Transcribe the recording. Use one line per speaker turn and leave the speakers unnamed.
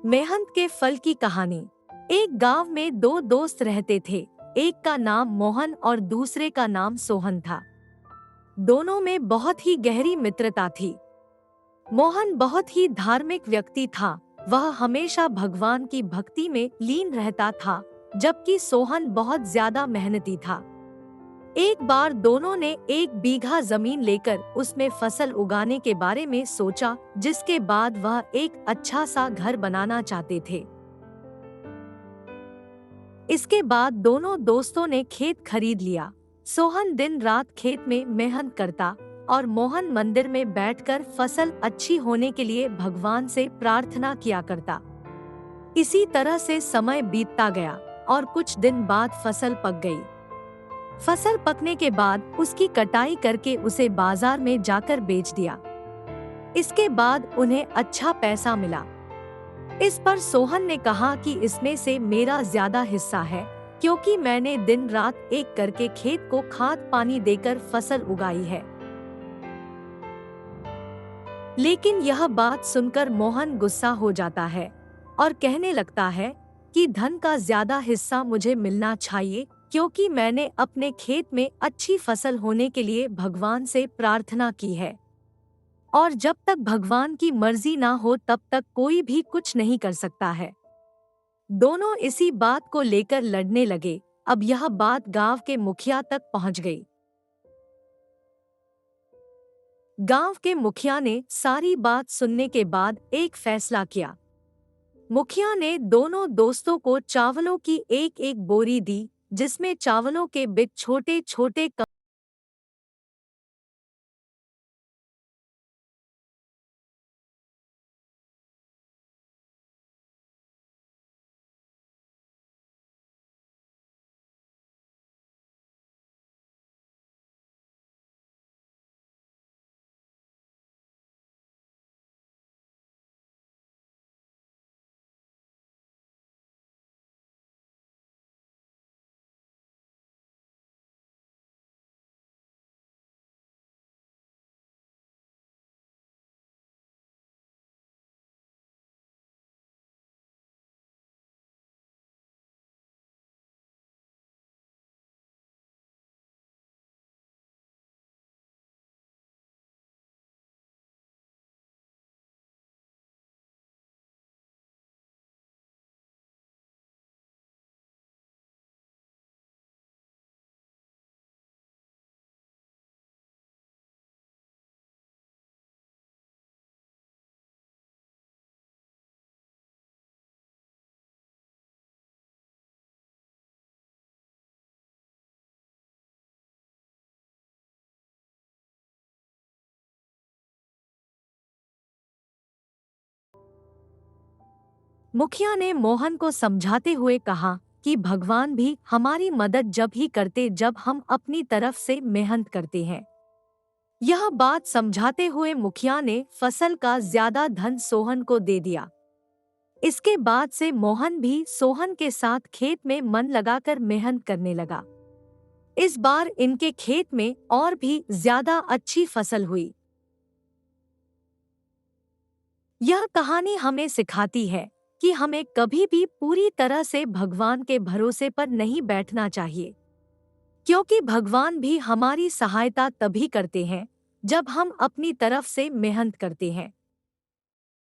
मेहनत के फल की कहानी। एक गांव में दो दोस्त रहते थे। एक का नाम मोहन और दूसरे का नाम सोहन था। दोनों में बहुत ही गहरी मित्रता थी। मोहन बहुत ही धार्मिक व्यक्ति था। वह हमेशा भगवान की भक्ति में लीन रहता था, जबकि सोहन बहुत ज्यादा मेहनती था। एक बार दोनों ने 1 बीघा जमीन लेकर उसमें फसल उगाने के बारे में सोचा, जिसके बाद वह एक अच्छा सा घर बनाना चाहते थे। इसके बाद दोनों दोस्तों ने खेत खरीद लिया। सोहन दिन रात खेत में मेहनत करता और मोहन मंदिर में बैठकर फसल अच्छी होने के लिए भगवान से प्रार्थना किया करता। इसी तरह से समय बीतता गया और कुछ दिन बाद फसल पक गई। फसल पकने के बाद उसकी कटाई करके उसे बाजार में जाकर बेच दिया। इसके बाद उन्हें अच्छा पैसा मिला। इस पर सोहन ने कहा कि इसमें से मेरा ज्यादा हिस्सा है, क्योंकि मैंने दिन रात एक करके खेत को खाद पानी देकर फसल उगाई है। लेकिन यह बात सुनकर मोहन गुस्सा हो जाता है और कहने लगता है कि धन का ज्यादा हिस्सा मुझे मिलना चाहिए, क्योंकि मैंने अपने खेत में अच्छी फसल होने के लिए भगवान से प्रार्थना की है। और जब तक भगवान की मर्जी ना हो तब तक कोई भी कुछ नहीं कर सकता है। दोनों इसी बात को लेकर लड़ने लगे। अब यह बात गांव के मुखिया तक पहुंच गई। गांव के मुखिया ने सारी बात सुनने के बाद एक फैसला किया। मुखिया ने दोनों दोस्तों को चावलों की एक एक बोरी दी, जिसमें चावलों के बिच छोटे छोटे मुखिया ने मोहन को समझाते हुए कहा कि भगवान भी हमारी मदद जब ही करते जब हम अपनी तरफ से मेहनत करते हैं। यह बात समझाते हुए मुखिया ने फसल का ज्यादा धन सोहन को दे दिया। इसके बाद से मोहन भी सोहन के साथ खेत में मन लगाकर मेहनत करने लगा। इस बार इनके खेत में और भी ज्यादा अच्छी फसल हुई। यह कहानी हमें सिखाती है कि हमें कभी भी पूरी तरह से भगवान के भरोसे पर नहीं बैठना चाहिए, क्योंकि भगवान भी हमारी सहायता तभी करते हैं जब हम अपनी तरफ से मेहनत करते हैं।